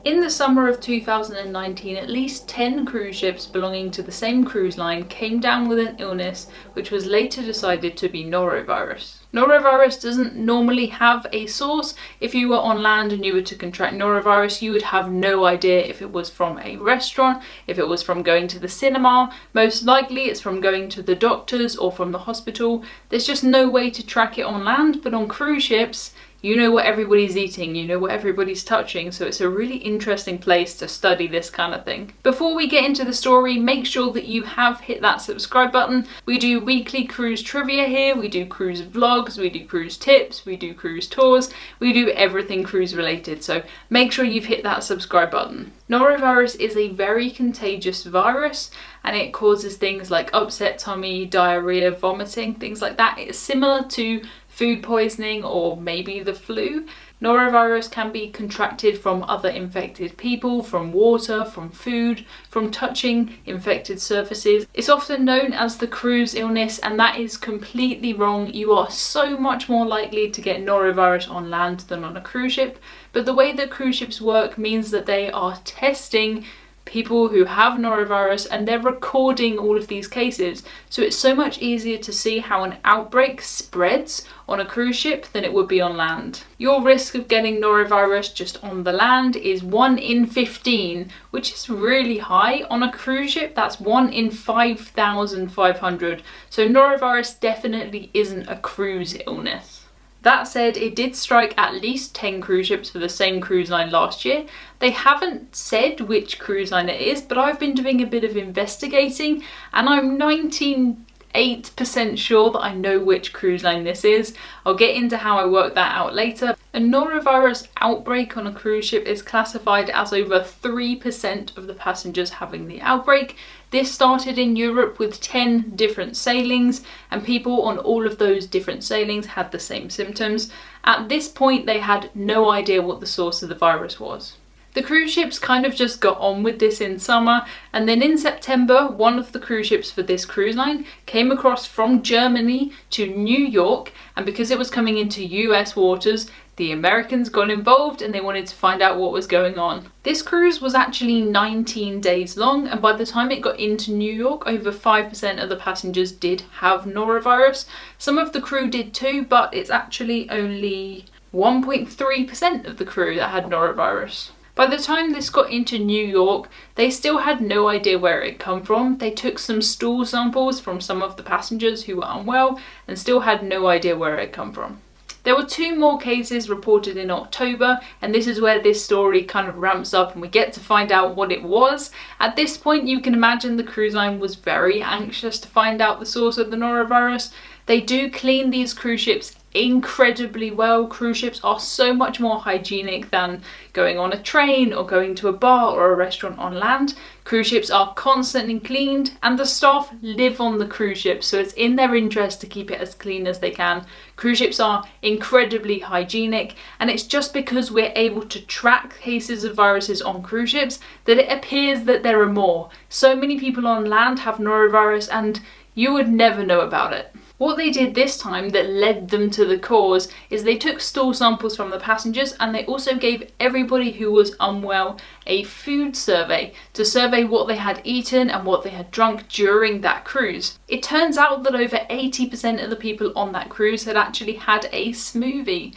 In the summer of 2019, at least 10 cruise ships belonging to the same cruise line came down with an illness which was later decided to be norovirus. Norovirus doesn't normally have a source. If you were on land and you were to contract norovirus, you would have no idea if it was from a restaurant, if it was from going to the cinema. Most likely it's from going to the doctors or from the hospital. There's just no way to track it on land, but on cruise ships, you know what everybody's eating, you know what everybody's touching, so it's a really interesting place to study this kind of thing. Before we get into the story, make sure that you have hit that subscribe button. We do weekly cruise trivia here, we do cruise vlogs, we do cruise tips, we do cruise tours, we do everything cruise related, so make sure you've hit that subscribe button. Norovirus is a very contagious virus and it causes things like upset tummy, diarrhea, vomiting, things like that. It's similar to food poisoning or maybe the flu. Norovirus can be contracted from other infected people, from water, from food, from touching infected surfaces. It's often known as the cruise illness, and that is completely wrong. You are so much more likely to get norovirus on land than on a cruise ship, but the way that cruise ships work means that they are testing people who have norovirus and they're recording all of these cases. So it's so much easier to see how an outbreak spreads on a cruise ship than it would be on land. Your risk of getting norovirus just on the land is 1 in 15, which is really high. On a cruise ship, that's 1 in 5,500. So norovirus definitely isn't a cruise illness. That said, it did strike at least 10 cruise ships for the same cruise line last year. They haven't said which cruise line it is, but I've been doing a bit of investigating and I'm 98% sure that I know which cruise line this is. I'll get into how I work that out later. A norovirus outbreak on a cruise ship is classified as over 3% of the passengers having the outbreak. This started in Europe with 10 different sailings and people on all of those different sailings had the same symptoms. At this point, they had no idea what the source of the virus was. The cruise ships kind of just got on with this in summer, and then in September, one of the cruise ships for this cruise line came across from Germany to New York, and because it was coming into US waters, the Americans got involved and they wanted to find out what was going on. This cruise was actually 19 days long, and by the time it got into New York, over 5% of the passengers did have norovirus. Some of the crew did too, but it's actually only 1.3% of the crew that had norovirus. By the time this got into New York, they still had no idea where it had come from. They took some stool samples from some of the passengers who were unwell and still had no idea where it had come from. There were 2 more cases reported in October, and this is where this story kind of ramps up and we get to find out what it was. At this point, you can imagine the cruise line was very anxious to find out the source of the norovirus. They do clean these cruise ships incredibly well. Cruise ships are so much more hygienic than going on a train or going to a bar or a restaurant on land. Cruise ships are constantly cleaned and the staff live on the cruise ship, so it's in their interest to keep it as clean as they can. Cruise ships are incredibly hygienic, and it's just because we're able to track cases of viruses on cruise ships that it appears that there are more. So many people on land have norovirus and you would never know about it. What they did this time that led them to the cause is they took stool samples from the passengers and they also gave everybody who was unwell a food survey to survey what they had eaten and what they had drunk during that cruise. It turns out that over 80% of the people on that cruise had actually had a smoothie.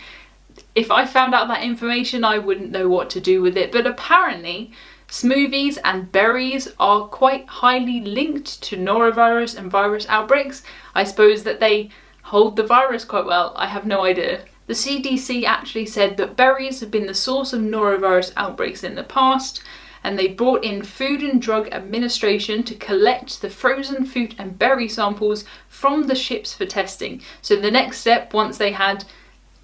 If I found out that information, I wouldn't know what to do with it, but apparently smoothies and berries are quite highly linked to norovirus and virus outbreaks. I suppose that they hold the virus quite well. I have no idea. The CDC actually said that berries have been the source of norovirus outbreaks in the past, and they brought in Food and Drug Administration to collect the frozen fruit and berry samples from the ships for testing. So the next step, once they had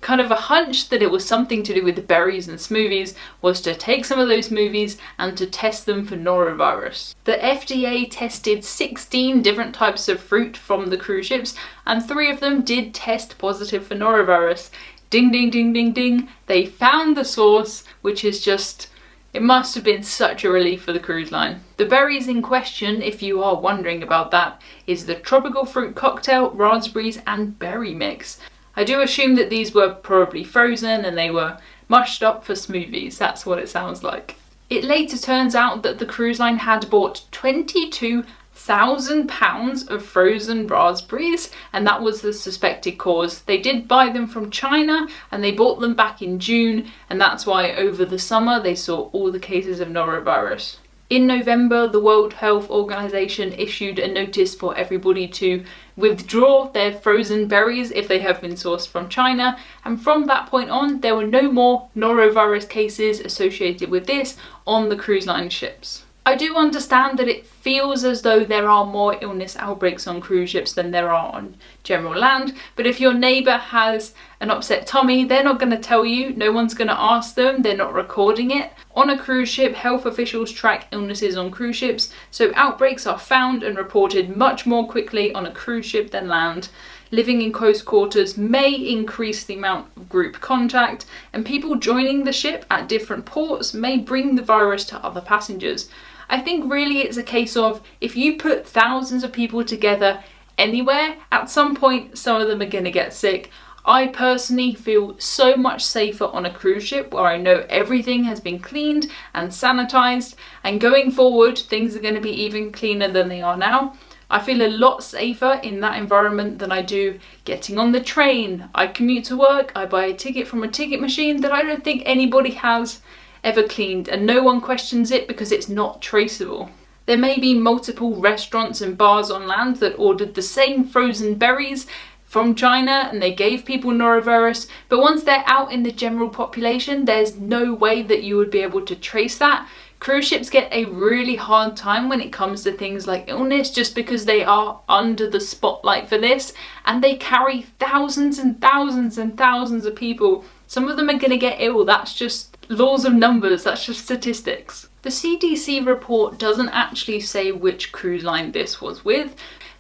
kind of a hunch that it was something to do with the berries and smoothies, was to take some of those smoothies and to test them for norovirus. The FDA tested 16 different types of fruit from the cruise ships and 3 of them did test positive for norovirus. Ding, ding, ding, ding, ding. They found the source, which is just, it must have been such a relief for the cruise line. The berries in question, if you are wondering about that, is the tropical fruit cocktail, raspberries and berry mix. I do assume that these were probably frozen and they were mushed up for smoothies. That's what it sounds like. It later turns out that the cruise line had bought 22,000 pounds of frozen raspberries, and that was the suspected cause. They did buy them from China and they bought them back in June, and that's why over the summer they saw all the cases of norovirus. In November, the World Health Organization issued a notice for everybody to withdraw their frozen berries if they have been sourced from China, and from that point on there were no more norovirus cases associated with this on the cruise line ships. I do understand that it feels as though there are more illness outbreaks on cruise ships than there are on general land, but if your neighbour has an upset tummy, they're not going to tell you, no one's going to ask them, they're not recording it. On a cruise ship, health officials track illnesses on cruise ships, so outbreaks are found and reported much more quickly on a cruise ship than land. Living in close quarters may increase the amount of group contact, and people joining the ship at different ports may bring the virus to other passengers. I think really it's a case of, if you put thousands of people together anywhere, at some point some of them are going to get sick. I personally feel so much safer on a cruise ship where I know everything has been cleaned and sanitized, and going forward things are going to be even cleaner than they are now. I feel a lot safer in that environment than I do getting on the train. I commute to work, I buy a ticket from a ticket machine that I don't think anybody has ever cleaned, and no one questions it because it's not traceable. There may be multiple restaurants and bars on land that ordered the same frozen berries from China and they gave people norovirus, but once they're out in the general population, there's no way that you would be able to trace that. Cruise ships get a really hard time when it comes to things like illness, just because they are under the spotlight for this, and they carry thousands and thousands and thousands of people. Some of them are going to get ill. That's just laws of numbers, that's just statistics. The CDC report doesn't actually say which cruise line this was with.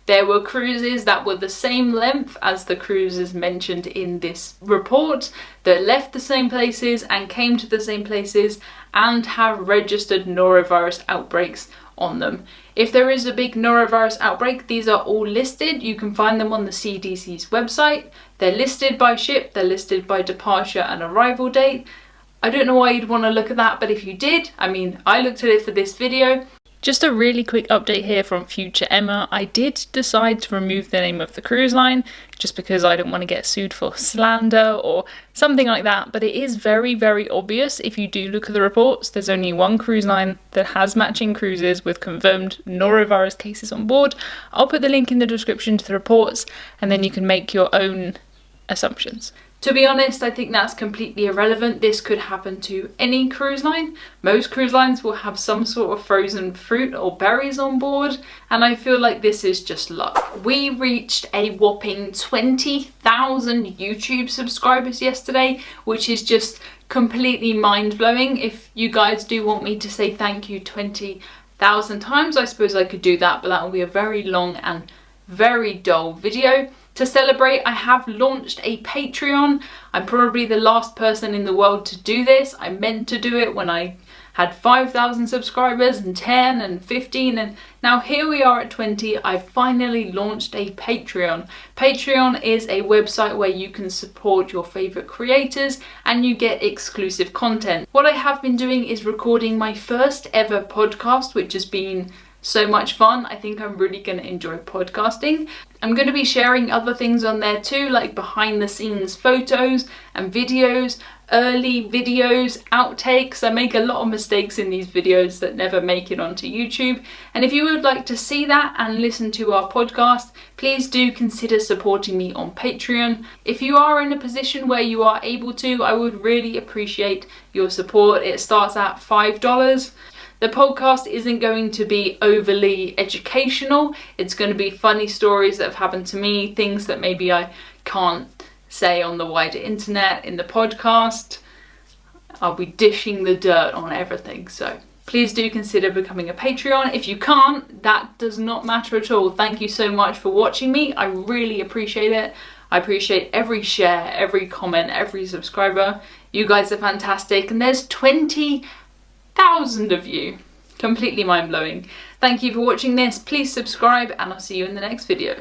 There were cruises that were the same length as the cruises mentioned in this report, that left the same places and came to the same places and have registered norovirus outbreaks on them. If there is a big norovirus outbreak, these are all listed. You can find them on the CDC's website. They're listed by ship, they're listed by departure and arrival date. I don't know why you'd want to look at that, but if you did, I mean, I looked at it for this video. Just a really quick update here from Future Emma. I did decide to remove the name of the cruise line just because I don't want to get sued for slander or something like that, but it is very, very obvious if you do look at the reports. There's only one cruise line that has matching cruises with confirmed norovirus cases on board. I'll put the link in the description to the reports and then you can make your own assumptions. To be honest, I think that's completely irrelevant. This could happen to any cruise line. Most cruise lines will have some sort of frozen fruit or berries on board, and I feel like this is just luck. We reached a whopping 20,000 YouTube subscribers yesterday, which is just completely mind-blowing. If you guys do want me to say thank you 20,000 times, I suppose I could do that, but that will be a very long and very dull video. To celebrate, I have launched a Patreon. I'm probably the last person in the world to do this. I meant to do it when I had 5,000 subscribers and 10 and 15, and now here we are at 20. I finally launched a Patreon. Patreon is a website where you can support your favorite creators and you get exclusive content. What I have been doing is recording my first ever podcast, which has been so much fun. I think I'm really going to enjoy podcasting. I'm going to be sharing other things on there too, like behind the scenes photos and videos, early videos, outtakes. I make a lot of mistakes in these videos that never make it onto YouTube. And if you would like to see that and listen to our podcast, please do consider supporting me on Patreon. If you are in a position where you are able to, I would really appreciate your support. It starts at $5. The podcast isn't going to be overly educational. It's going to be funny stories that have happened to me, things that maybe I can't say on the wider internet in the podcast. I'll be dishing the dirt on everything, so please do consider becoming a Patreon. If you can't, that does not matter at all. Thank you so much for watching me. I really appreciate it. I appreciate every share, every comment, every subscriber. You guys are fantastic, and there's 20,000 of you. Completely mind-blowing. Thank you for watching this. Please subscribe and I'll see you in the next video.